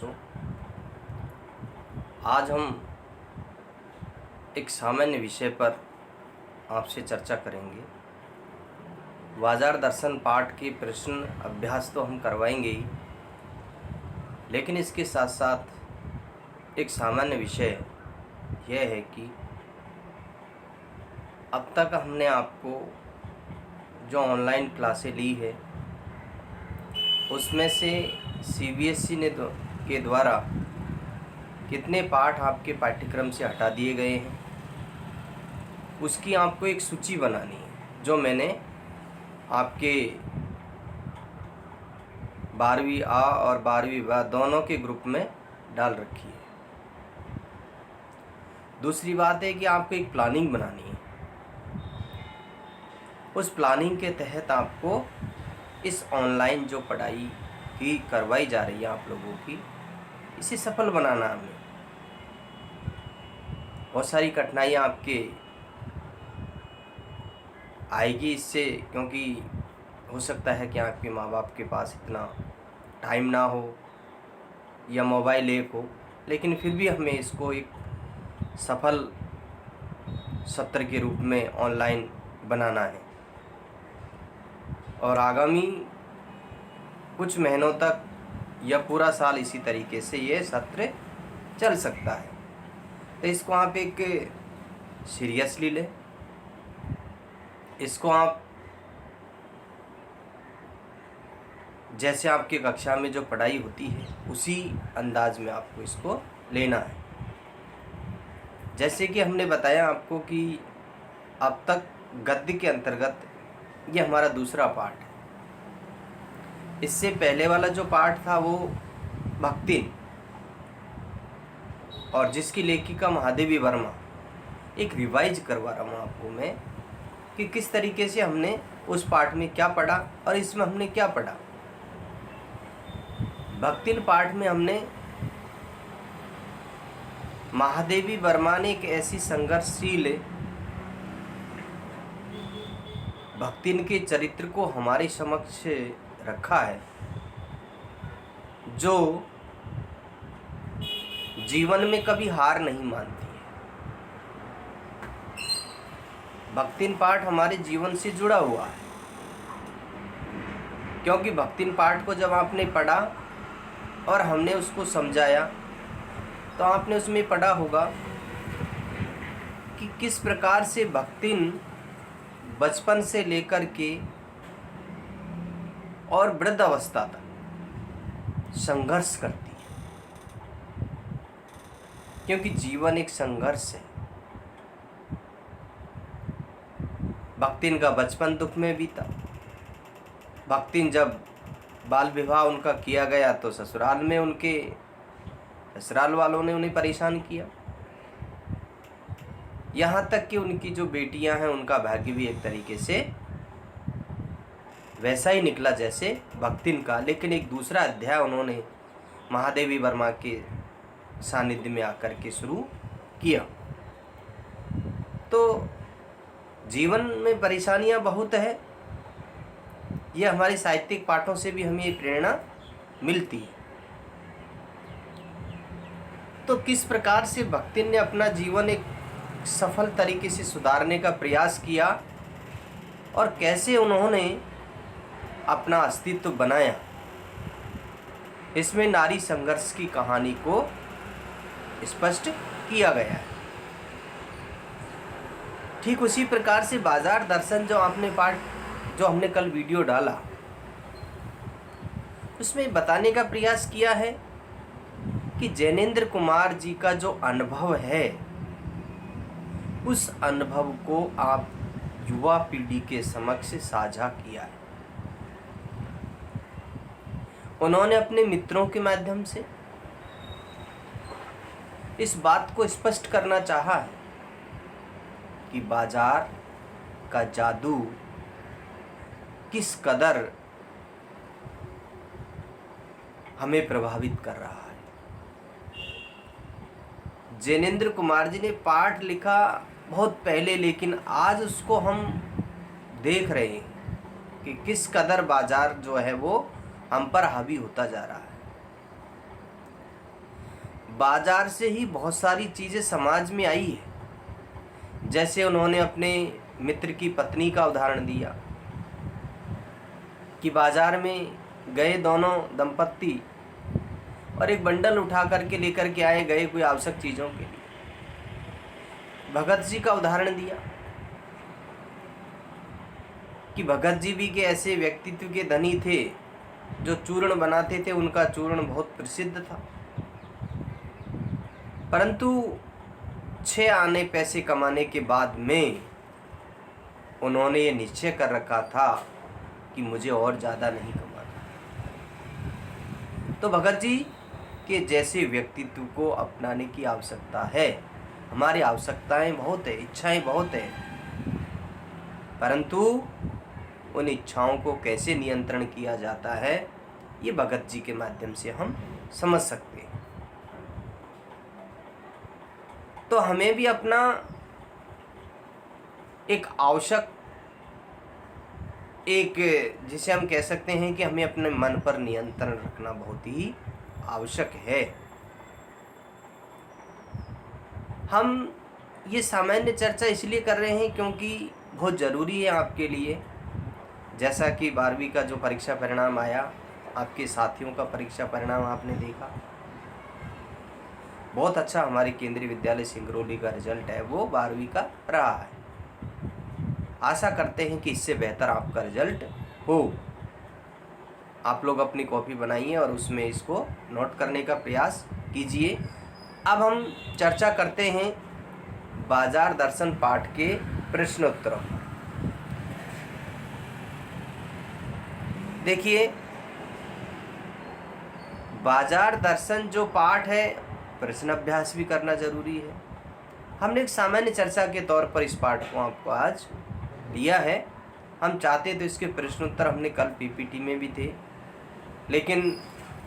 बच्चों, आज हम एक सामान्य विषय पर आपसे चर्चा करेंगे। बाजार दर्शन पाठ के प्रश्न अभ्यास तो हम करवाएंगे ही, लेकिन इसके साथ साथ एक सामान्य विषय यह है कि अब तक हमने आपको जो ऑनलाइन क्लासें ली है उसमें से CBSE के द्वारा कितने पाठ आपके पाठ्यक्रम से हटा दिए गए हैं, उसकी आपको एक सूची बनानी है, जो मैंने आपके 12वीं A और 12वीं B दोनों के ग्रुप में डाल रखी है। दूसरी बात है कि आपको एक प्लानिंग बनानी है। उस प्लानिंग के तहत आपको इस ऑनलाइन जो पढ़ाई की करवाई जा रही है आप लोगों की, इसे सफल बनाना है हमें। बहुत सारी कठिनाइयाँ आपके आएगी इससे, क्योंकि हो सकता है कि आपके माँ बाप के पास इतना टाइम ना हो या मोबाइल एक हो, लेकिन फिर भी हमें इसको एक सफल सत्र के रूप में ऑनलाइन बनाना है और आगामी कुछ महीनों तक या पूरा साल इसी तरीके से ये सत्र चल सकता है। तो इसको आप एक सीरियसली लें, इसको आप जैसे आपकी कक्षा में जो पढ़ाई होती है उसी अंदाज में आपको इसको लेना है। जैसे कि हमने बताया आपको कि अब तक गद्य के अंतर्गत ये हमारा दूसरा पाठ है। इससे पहले वाला जो पाठ था वो भक्तिन, और जिसकी लेखिका महादेवी वर्मा, एक रिवाइज करवा रहा हूँ आपको मैं कि किस तरीके से हमने उस पाठ में क्या पढ़ा और इसमें हमने क्या पढ़ा। भक्तिन पाठ में हमने महादेवी वर्मा ने एक ऐसी संघर्षशील भक्तिन के चरित्र को हमारे समक्ष रखा है, जो जीवन में कभी हार नहीं मानती है। भक्तिन पाठ हमारे जीवन से जुड़ा हुआ है, क्योंकि भक्तिन पाठ को जब आपने पढ़ा और हमने उसको समझाया तो आपने उसमें पढ़ा होगा कि किस प्रकार से भक्तिन बचपन से लेकर के और वृद्ध अवस्था तक संघर्ष करती है, क्योंकि जीवन एक संघर्ष है। भक्तिन का बचपन दुख में बीता। भक्तिन जब बाल विवाह उनका किया गया तो ससुराल में उनके ससुराल वालों ने उन्हें परेशान किया, यहाँ तक कि उनकी जो बेटियां हैं उनका भाग्य भी एक तरीके से वैसा ही निकला जैसे भक्तिन का। लेकिन एक दूसरा अध्याय उन्होंने महादेवी वर्मा के सानिध्य में आकर के शुरू किया। तो जीवन में परेशानियां बहुत है, ये हमारे साहित्यिक पाठों से भी हमें ये प्रेरणा मिलती है। तो किस प्रकार से भक्तिन ने अपना जीवन एक सफल तरीके से सुधारने का प्रयास किया और कैसे उन्होंने अपना अस्तित्व बनाया, इसमें नारी संघर्ष की कहानी को स्पष्ट किया गया है। ठीक उसी प्रकार से बाजार दर्शन जो हमने कल वीडियो डाला, उसमें बताने का प्रयास किया है कि जैनेंद्र कुमार जी का जो अनुभव है, उस अनुभव को आप युवा पीढ़ी के समक्ष साझा किया है। उन्होंने अपने मित्रों के माध्यम से इस बात को स्पष्ट करना चाहा है कि बाजार का जादू किस कदर हमें प्रभावित कर रहा है। जैनेंद्र कुमार जी ने पाठ लिखा बहुत पहले, लेकिन आज उसको हम देख रहे हैं कि किस कदर बाजार जो है वो हम पर हावी होता जा रहा है। बाजार से ही बहुत सारी चीज़ें समाज में आई है। जैसे उन्होंने अपने मित्र की पत्नी का उदाहरण दिया कि बाजार में गए दोनों दंपत्ति और एक बंडल उठा करके लेकर के आए गए कोई आवश्यक चीज़ों के लिए। भगत जी का उदाहरण दिया कि भगत जी भी के ऐसे व्यक्तित्व के धनी थे जो चूर्ण बनाते थे, उनका चूर्ण बहुत प्रसिद्ध था। परंतु 6 आने पैसे कमाने के बाद में उन्होंने ये निश्चय कर रखा था कि मुझे और ज़्यादा नहीं कमाना। तो भगत जी के जैसे व्यक्तित्व को अपनाने की आवश्यकता है। हमारी आवश्यकताएं बहुत है, इच्छाएं बहुत है, परंतु उन इच्छाओं को कैसे नियंत्रण किया जाता है ये भगत जी के माध्यम से हम समझ सकते हैं। तो हमें भी अपना एक आवश्यक जिसे हम कह सकते हैं कि हमें अपने मन पर नियंत्रण रखना बहुत ही आवश्यक है। हम ये सामान्य चर्चा इसलिए कर रहे हैं क्योंकि बहुत ज़रूरी है आपके लिए। जैसा कि 12वीं का जो परीक्षा परिणाम आया, आपके साथियों का परीक्षा परिणाम आपने देखा, बहुत अच्छा हमारे केंद्रीय विद्यालय सिंगरौली का रिजल्ट है वो 12वीं का रहा है। आशा करते हैं कि इससे बेहतर आपका रिजल्ट हो। आप लोग अपनी कॉपी बनाइए और उसमें इसको नोट करने का प्रयास कीजिए। अब हम चर्चा करते हैं बाजार दर्शन पाठ के प्रश्नोत्तरों। देखिए, बाजार दर्शन जो पाठ है प्रश्न अभ्यास भी करना जरूरी है। हमने एक सामान्य चर्चा के तौर पर इस पाठ को आपको आज दिया है। हम चाहते तो इसके प्रश्नोत्तर हमने कल पीपीटी में भी थे, लेकिन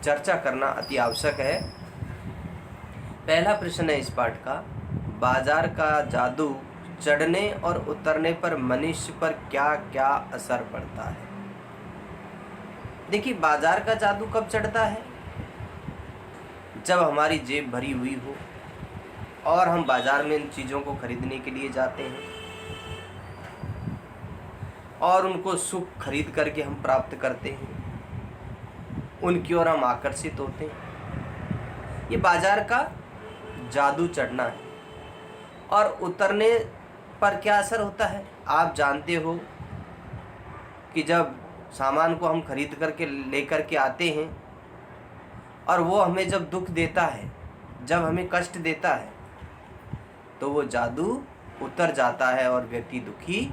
चर्चा करना अति आवश्यक है। पहला प्रश्न है इस पाठ का, बाजार का जादू चढ़ने और उतरने पर मनुष्य पर क्या क्या असर पड़ता है। देखिए, बाजार का जादू कब चढ़ता है? जब हमारी जेब भरी हुई हो और हम बाजार में इन चीज़ों को खरीदने के लिए जाते हैं और उनको सुख खरीद करके हम प्राप्त करते हैं, उनकी ओर हम आकर्षित होते हैं। ये बाजार का जादू चढ़ना है। और उतरने पर क्या असर होता है? आप जानते हो कि जब सामान को हम खरीद करके लेकर के आते हैं और वो हमें जब दुख देता है, जब हमें कष्ट देता है, तो वो जादू उतर जाता है और व्यक्ति दुखी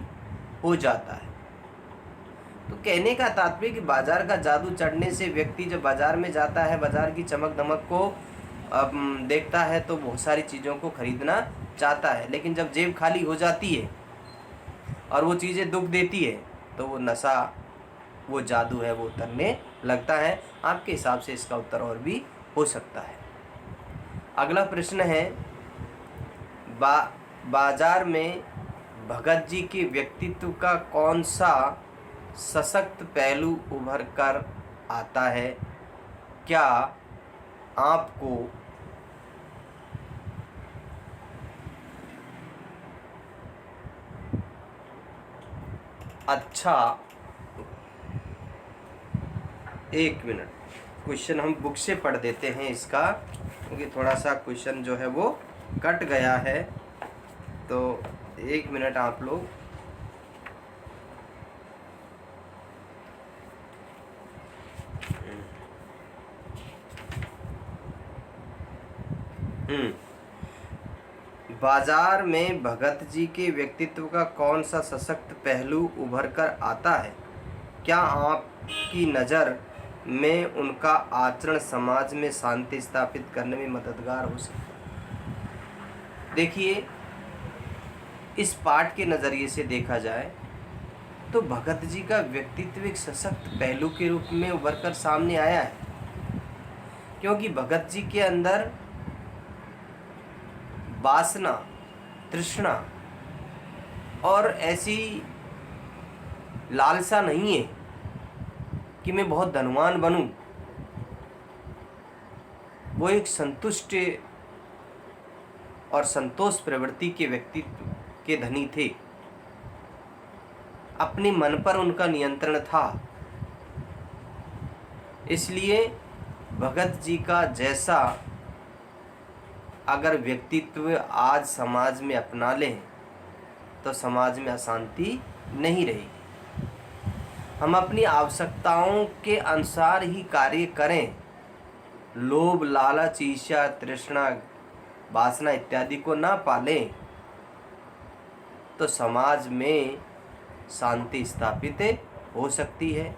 हो जाता है। तो कहने का तात्पर्य कि बाजार का जादू चढ़ने से व्यक्ति जब बाजार में जाता है, बाजार की चमक दमक को देखता है तो बहुत सारी चीज़ों को खरीदना चाहता है, लेकिन जब जेब खाली हो जाती है और वो चीज़ें दुख देती है तो वो नशा, वो जादू है वो उतरने लगता है। आपके हिसाब से इसका उत्तर और भी हो सकता है। अगला प्रश्न है, बाजार में भगत जी के व्यक्तित्व का कौन सा सशक्त पहलू उभर कर आता है? क्या आपको अच्छा, एक मिनट, क्वेश्चन हम बुक से पढ़ देते हैं इसका, क्योंकि थोड़ा सा क्वेश्चन जो है वो कट गया है। तो एक मिनट आप लोग बाजार में भगत जी के व्यक्तित्व का कौन सा सशक्त पहलू उभर कर आता है? क्या आपकी नज़र में उनका आचरण समाज में शांति स्थापित करने में मददगार हो सकता है? देखिए, इस पाठ के नज़रिए से देखा जाए तो भगत जी का व्यक्तित्व एक सशक्त पहलू के रूप में उभर कर सामने आया है, क्योंकि भगत जी के अंदर वासना, तृष्णा और ऐसी लालसा नहीं है कि मैं बहुत धनवान बनूं। वो एक संतुष्ट और संतोष प्रवृत्ति के व्यक्तित्व के धनी थे। अपने मन पर उनका नियंत्रण था। इसलिए भगत जी का जैसा अगर व्यक्तित्व आज समाज में अपना लें तो समाज में अशांति नहीं रहेगी। हम अपनी आवश्यकताओं के अनुसार ही कार्य करें, लोभ, लालच, ईर्ष्या, तृष्णा, वासना इत्यादि को ना पालें, तो समाज में शांति स्थापित हो सकती है।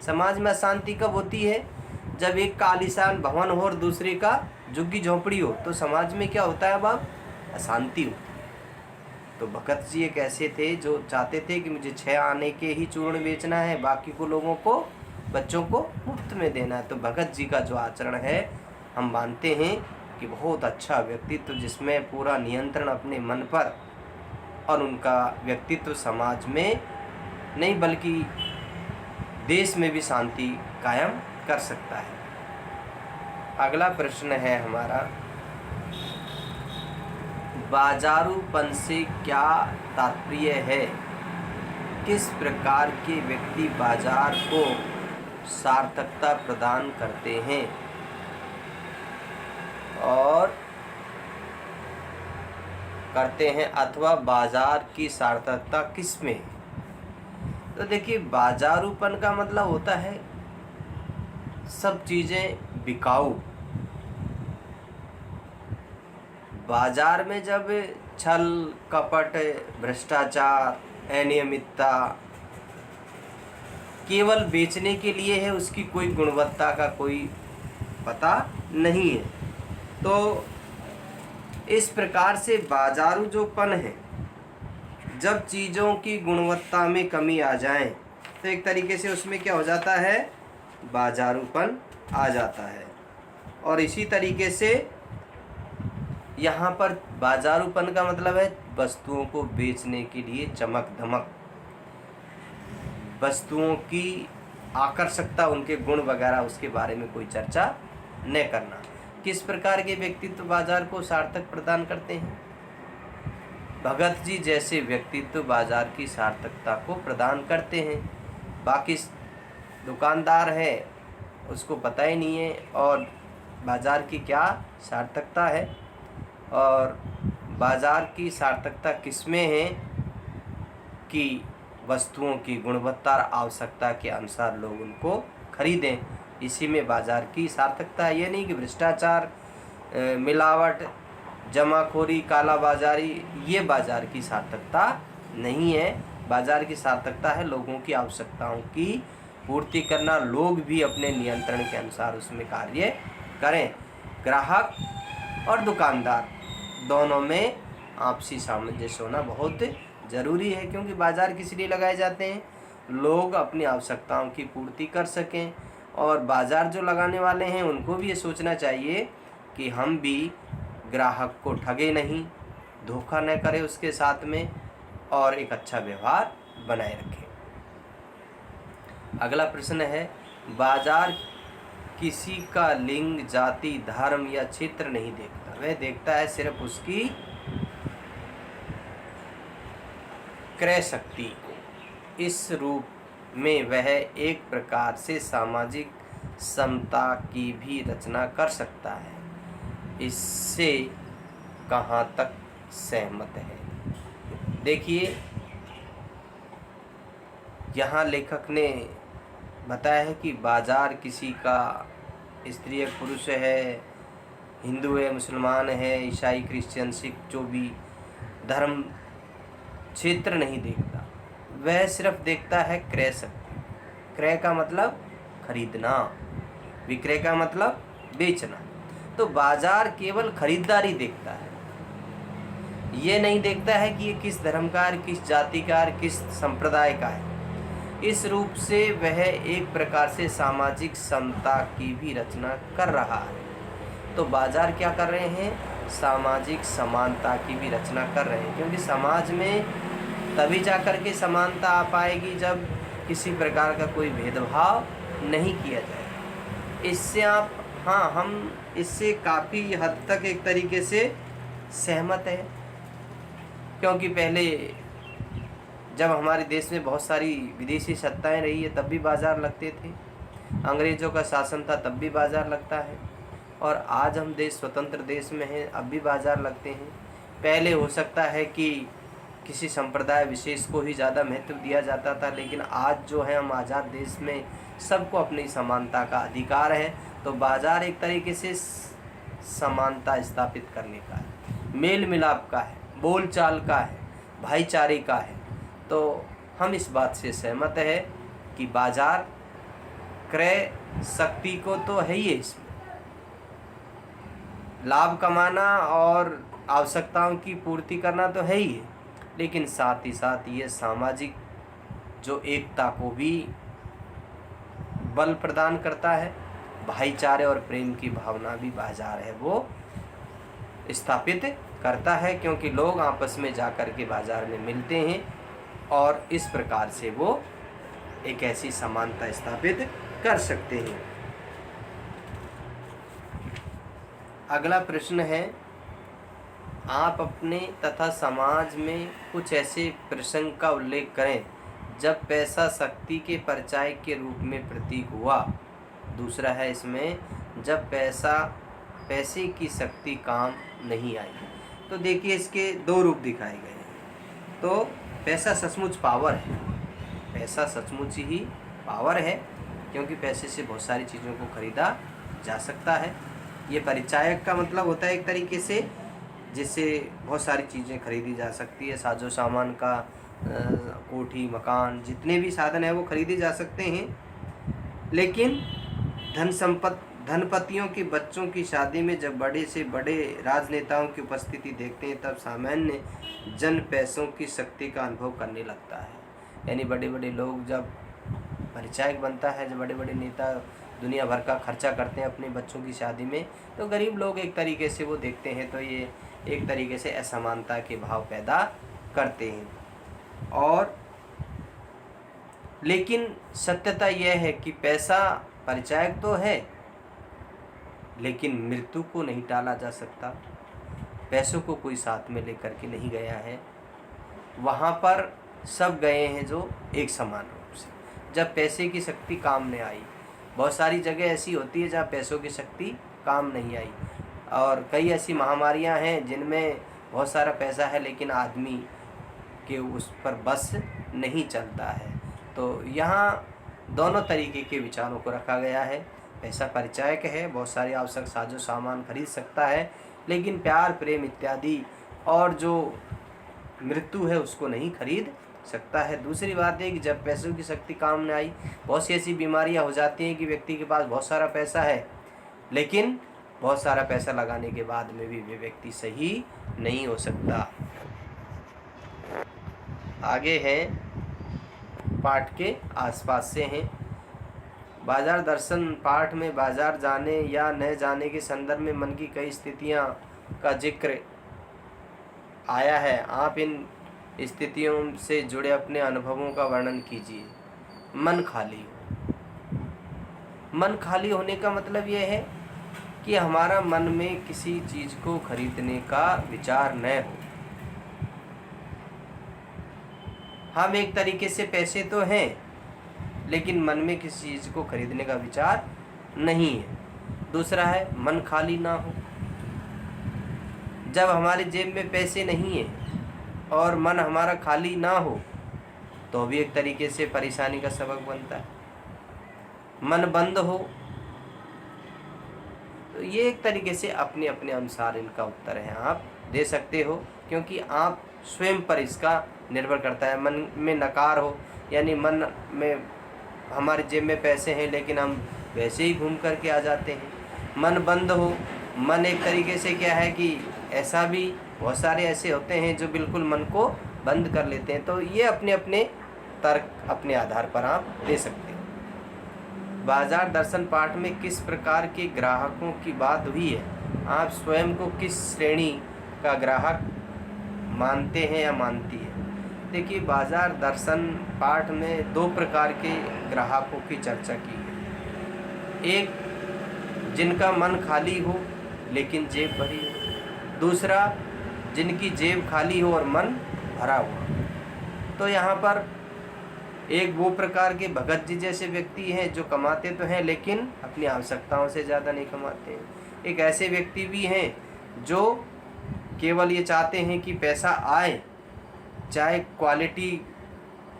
समाज में अशांति कब होती है? जब एक का आलीशान भवन हो और दूसरे का झुग्गी झोंपड़ी हो, तो समाज में क्या होता है? अब अशांति होती है। तो भगत जी एक ऐसे थे जो चाहते थे कि मुझे 6 आने के ही चूर्ण बेचना है, बाकी को लोगों को, बच्चों को मुफ्त में देना है। तो भगत जी का जो आचरण है, हम मानते हैं कि बहुत अच्छा व्यक्तित्व, जिसमें पूरा नियंत्रण अपने मन पर, और उनका व्यक्तित्व समाज में नहीं बल्कि देश में भी शांति कायम कर सकता है। अगला प्रश्न है हमारा, बाजारूपन से क्या तात्पर्य है? किस प्रकार के व्यक्ति बाजार को सार्थकता प्रदान करते हैं और करते हैं, अथवा बाजार की सार्थकता किस में है? तो देखिए, बाजारूपन का मतलब होता है सब चीज़ें बिकाऊ। बाजार में जब छल, कपट, भ्रष्टाचार, अनियमितता केवल बेचने के लिए है, उसकी कोई गुणवत्ता का कोई पता नहीं है, तो इस प्रकार से बाजारू जो पन है, जब चीज़ों की गुणवत्ता में कमी आ जाए तो एक तरीके से उसमें क्या हो जाता है? बाजारूपन आ जाता है। और इसी तरीके से यहाँ पर बाजारूपन का मतलब है वस्तुओं को बेचने के लिए चमक धमक, वस्तुओं की आकर्षकता, उनके गुण वगैरह, उसके बारे में कोई चर्चा न करना। किस प्रकार के व्यक्तित्व बाजार को सार्थक प्रदान करते हैं? भगत जी जैसे व्यक्तित्व बाजार की सार्थकता को प्रदान करते हैं। बाकी दुकानदार है, उसको पता ही नहीं है और बाजार की क्या सार्थकता है, और बाजार की सार्थकता किसमें है कि वस्तुओं की गुणवत्ता और आवश्यकता के अनुसार लोग उनको खरीदें। इसी में बाजार की सार्थकता है। ये नहीं कि भ्रष्टाचार, मिलावट, जमाखोरी, काला बाजारी, ये बाजार की सार्थकता नहीं है। बाजार की सार्थकता है लोगों की आवश्यकताओं की पूर्ति करना, लोग भी अपने नियंत्रण के अनुसार उसमें कार्य करें। ग्राहक और दुकानदार दोनों में आपसी सामंजस्य होना बहुत ज़रूरी है, क्योंकि बाजार किस लिए लगाए जाते हैं? लोग अपनी आवश्यकताओं की पूर्ति कर सकें। और बाजार जो लगाने वाले हैं उनको भी ये सोचना चाहिए कि हम भी ग्राहक को ठगे नहीं, धोखा न करें उसके साथ में, और एक अच्छा व्यवहार बनाए रखें। अगला प्रश्न है, बाजार किसी का लिंग, जाति, धर्म या क्षेत्र नहीं देखता, वह देखता है सिर्फ उसकी क्रय शक्ति को। इस रूप में वह एक प्रकार से सामाजिक समता की भी रचना कर सकता है। इससे कहाँ तक सहमत है? देखिए, यहाँ लेखक ने बताया है कि बाजार किसी का, स्त्री है, पुरुष है, हिंदू है, मुसलमान है, ईसाई, क्रिश्चियन, सिख, जो भी धर्म, क्षेत्र नहीं देखता, वह सिर्फ देखता है क्रय शक्ति। क्रय का मतलब खरीदना, विक्रय का मतलब बेचना। तो बाजार केवल खरीदारी देखता है, ये नहीं देखता है कि ये किस धर्म का है, किस जाति का है, किस संप्रदाय का है। इस रूप से वह एक प्रकार से सामाजिक समता की भी रचना कर रहा है। तो बाजार क्या कर रहे हैं? सामाजिक समानता की भी रचना कर रहे हैं, क्योंकि समाज में तभी जाकर के समानता आ पाएगी जब किसी प्रकार का कोई भेदभाव नहीं किया जाए। इससे हम इससे काफ़ी हद तक एक तरीके से सहमत है, क्योंकि पहले जब हमारे देश में बहुत सारी विदेशी सत्ताएं रही है तब भी बाज़ार लगते थे, अंग्रेज़ों का शासन था तब भी बाज़ार लगता है, और आज हम देश स्वतंत्र देश में हैं अब भी बाज़ार लगते हैं। पहले हो सकता है कि किसी संप्रदाय विशेष को ही ज़्यादा महत्व दिया जाता था, लेकिन आज जो है हम आज़ाद देश में सबको अपनी समानता का अधिकार है, तो बाज़ार एक तरीके से समानता स्थापित करने का है, मेल मिलाप का है, बोलचाल का है, भाईचारे का है। तो हम इस बात से सहमत है कि बाज़ार क्रय शक्ति को तो है ही है, इसमें लाभ कमाना और आवश्यकताओं की पूर्ति करना तो है ही है, लेकिन साथ ही साथ ये सामाजिक जो एकता को भी बल प्रदान करता है, भाईचारे और प्रेम की भावना भी बाज़ार है वो स्थापित करता है, क्योंकि लोग आपस में जाकर के बाज़ार में मिलते हैं और इस प्रकार से वो एक ऐसी समानता स्थापित कर सकते हैं। अगला प्रश्न है, आप अपने तथा समाज में कुछ ऐसे प्रसंग का उल्लेख करें जब पैसा शक्ति के परिचायक के रूप में प्रतीक हुआ। दूसरा है इसमें, जब पैसे की शक्ति काम नहीं आई। तो देखिए इसके दो रूप दिखाए गए हैं। तो पैसा सचमुच पावर है, पैसा सचमुच ही पावर है, क्योंकि पैसे से बहुत सारी चीज़ों को खरीदा जा सकता है। ये परिचायक का मतलब होता है एक तरीके से जिससे बहुत सारी चीज़ें खरीदी जा सकती है, साजो सामान का, कोठी मकान, जितने भी साधन है वो खरीदे जा सकते हैं। लेकिन धनपतियों के बच्चों की शादी में जब बड़े से बड़े राजनेताओं की उपस्थिति देखते हैं तब सामान्य जन पैसों की शक्ति का अनुभव करने लगता है। यानी बड़े बड़े लोग जब परिचायक बनता है, जब बड़े बड़े नेता दुनिया भर का खर्चा करते हैं अपने बच्चों की शादी में, तो गरीब लोग एक तरीके से वो देखते हैं तो ये एक तरीके से असमानता के भाव पैदा करते हैं। और लेकिन सत्यता यह है कि पैसा परिचायक तो है, लेकिन मृत्यु को नहीं टाला जा सकता। पैसों को कोई साथ में लेकर के नहीं गया है, वहाँ पर सब गए हैं जो एक समान रूप से। जब पैसे की शक्ति काम नहीं आई, बहुत सारी जगह ऐसी होती है जहाँ पैसों की शक्ति काम नहीं आई, और कई ऐसी महामारियाँ हैं जिनमें बहुत सारा पैसा है लेकिन आदमी के उस पर बस नहीं चलता है। तो यहाँ दोनों तरीके के विचारों को रखा गया है। पैसा परिचायक है, बहुत सारे आवश्यक साजो सामान खरीद सकता है, लेकिन प्यार प्रेम इत्यादि और जो मृत्यु है उसको नहीं खरीद सकता है। दूसरी बात है कि जब पैसों की शक्ति काम न आई, बहुत सी ऐसी बीमारियां हो जाती हैं कि व्यक्ति के पास बहुत सारा पैसा है, लेकिन बहुत सारा पैसा लगाने के बाद में भी वे व्यक्ति सही नहीं हो सकता। आगे हैं पाठ के आसपास से हैं। बाजार दर्शन पाठ में बाजार जाने या न जाने के संदर्भ में मन की कई स्थितियां का जिक्र आया है। आप इन स्थितियों से जुड़े अपने अनुभवों का वर्णन कीजिए। मन खाली हो। मन खाली होने का मतलब यह है कि हमारा मन में किसी चीज़ को खरीदने का विचार न हो। हम एक तरीके से पैसे तो हैं, लेकिन मन में किसी चीज़ को खरीदने का विचार नहीं है। दूसरा है मन खाली ना हो। जब हमारे जेब में पैसे नहीं हैं और मन हमारा खाली ना हो तो भी एक तरीके से परेशानी का सबक बनता है। मन बंद हो तो ये एक तरीके से अपने अपने अनुसार इनका उत्तर है, आप दे सकते हो, क्योंकि आप स्वयं पर इसका निर्भर करता है। मन में नकार हो, यानी मन में हमारे जेब में पैसे हैं लेकिन हम वैसे ही घूम करके आ जाते हैं। मन बंद हो, मन एक तरीके से क्या है कि ऐसा भी बहुत सारे ऐसे होते हैं जो बिल्कुल मन को बंद कर लेते हैं। तो ये अपने अपने तर्क अपने आधार पर आप दे सकते हैं। बाजार दर्शन पाठ में किस प्रकार के ग्राहकों की बात हुई है? आप स्वयं को किस श्रेणी का ग्राहक मानते हैं या मानती है? देखिए, बाजार दर्शन पाठ में दो प्रकार के ग्राहकों की चर्चा की है। एक जिनका मन खाली हो लेकिन जेब भरी हो। दूसरा जिनकी जेब खाली हो और मन भरा हुआ। तो यहाँ पर एक वो प्रकार के भगत जी जैसे व्यक्ति हैं जो कमाते तो हैं लेकिन अपनी आवश्यकताओं से ज़्यादा नहीं कमाते हैं। एक ऐसे व्यक्ति भी हैं जो केवल ये चाहते हैं कि पैसा आए, चाहे क्वालिटी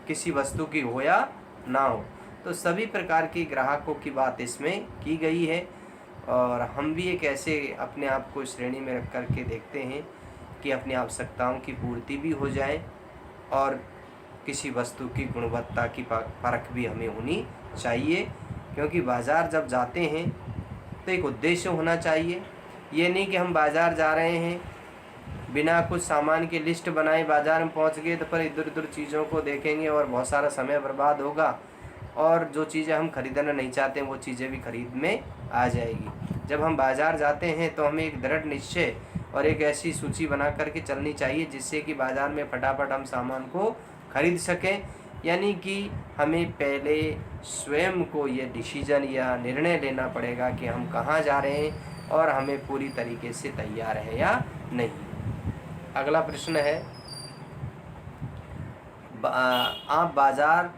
किसी वस्तु की हो या ना हो। तो सभी प्रकार के ग्राहकों की बात इसमें की गई है और हम भी एक ऐसे अपने आप को श्रेणी में रख कर के देखते हैं कि अपनी आवश्यकताओं की पूर्ति भी हो जाए और किसी वस्तु की गुणवत्ता की परख भी हमें होनी चाहिए। क्योंकि बाज़ार जब जाते हैं तो एक उद्देश्य होना चाहिए। ये नहीं कि हम बाज़ार जा रहे हैं, बिना कुछ सामान की लिस्ट बनाए बाज़ार में पहुंच गए तो पर इधर उधर चीज़ों को देखेंगे और बहुत सारा समय बर्बाद होगा और जो चीज़ें हम खरीदना नहीं चाहते वो चीज़ें भी खरीद में आ जाएगी। जब हम बाज़ार जाते हैं तो हमें एक दृढ़ निश्चय और एक ऐसी सूची बना करके चलनी चाहिए जिससे कि बाज़ार में फटाफट हम सामान को खरीद सकें। यानी कि हमें पहले स्वयं को ये डिसीजन या निर्णय लेना पड़ेगा कि हम कहाँ जा रहे हैं और हमें पूरी तरीके से तैयार है या नहीं। अगला प्रश्न है, आप बाज़ार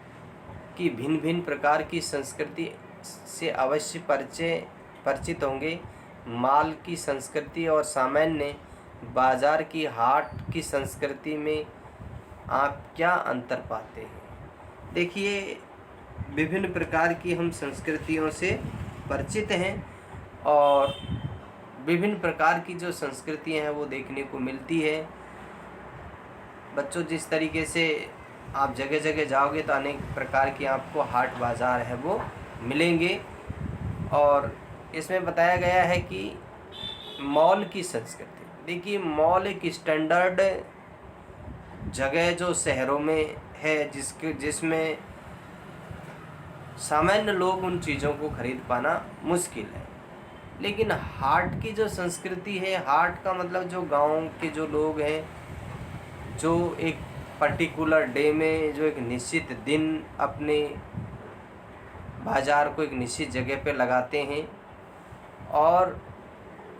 की भिन्न भिन्न प्रकार की संस्कृति से अवश्य परिचित होंगे। माल की संस्कृति और सामान्य बाज़ार की हाट की संस्कृति में आप क्या अंतर पाते हैं? देखिए, विभिन्न प्रकार की हम संस्कृतियों से परिचित हैं और विभिन्न प्रकार की जो संस्कृतियां हैं वो देखने को मिलती है। बच्चों, जिस तरीके से आप जगह जगह जाओगे तो अनेक प्रकार की आपको हाट बाज़ार है वो मिलेंगे और इसमें बताया गया है कि मॉल की संस्कृति। देखिए, मॉल एक स्टैंडर्ड जगह जो शहरों में है जिसमें सामान्य लोग उन चीज़ों को खरीद पाना मुश्किल है। लेकिन हाट की जो संस्कृति है, हाट का मतलब जो गांव के जो लोग हैं जो एक पर्टिकुलर डे में जो एक निश्चित दिन अपने बाज़ार को एक निश्चित जगह पे लगाते हैं और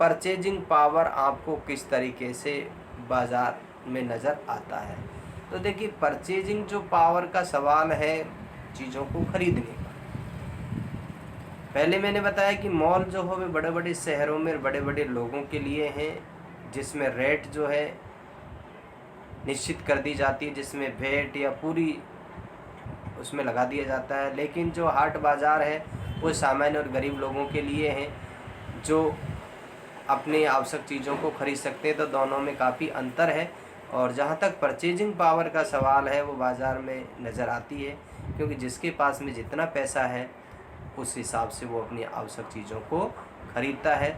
परचेजिंग पावर आपको किस तरीके से बाज़ार में नज़र आता है। तो देखिए, परचेजिंग जो पावर का सवाल है चीज़ों को खरीदने का, पहले मैंने बताया कि मॉल जो हो वे बड़े बड़े शहरों में बड़े बड़े लोगों के लिए हैं जिसमें रेट जो है निश्चित कर दी जाती है, जिसमें वेट या पूरी उसमें लगा दिया जाता है। लेकिन जो हाट बाज़ार है वो सामान्य और गरीब लोगों के लिए हैं जो अपनी आवश्यक चीज़ों को खरीद सकते हैं। तो दोनों में काफ़ी अंतर है और जहाँ तक परचेजिंग पावर का सवाल है वो बाज़ार में नज़र आती है क्योंकि जिसके पास में जितना पैसा है उस हिसाब से वो अपनी आवश्यक चीज़ों को खरीदता है।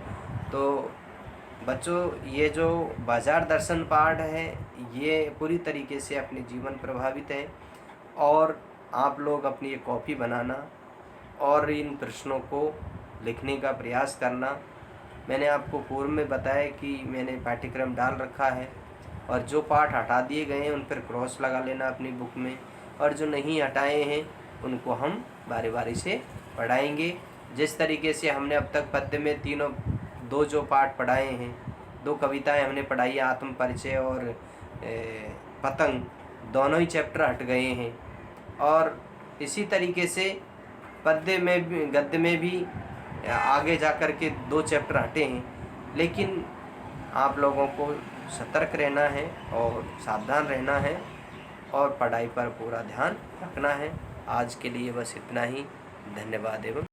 तो बच्चों, ये जो बाज़ार दर्शन पाठ है ये पूरी तरीके से अपने जीवन प्रभावित है और आप लोग अपनी ये कॉपी बनाना और इन प्रश्नों को लिखने का प्रयास करना। मैंने आपको पूर्व में बताया कि मैंने पाठ्यक्रम डाल रखा है और जो पाठ हटा दिए गए हैं उन पर क्रॉस लगा लेना अपनी बुक में और जो नहीं हटाए हैं उनको हम बारी बारी से पढ़ाएंगे। जिस तरीके से हमने अब तक पद्य में दो जो पाठ पढ़ाए हैं, दो कविताएं हमने पढ़ाई है, आत्म परिचय और पतंग, दोनों ही चैप्टर हट गए हैं और इसी तरीके से पद्य में भी गद्य में भी आगे जा कर के 2 चैप्टर हटे हैं। लेकिन आप लोगों को सतर्क रहना है और सावधान रहना है और पढ़ाई पर पूरा ध्यान रखना है। आज के लिए बस इतना ही। धन्यवाद एवं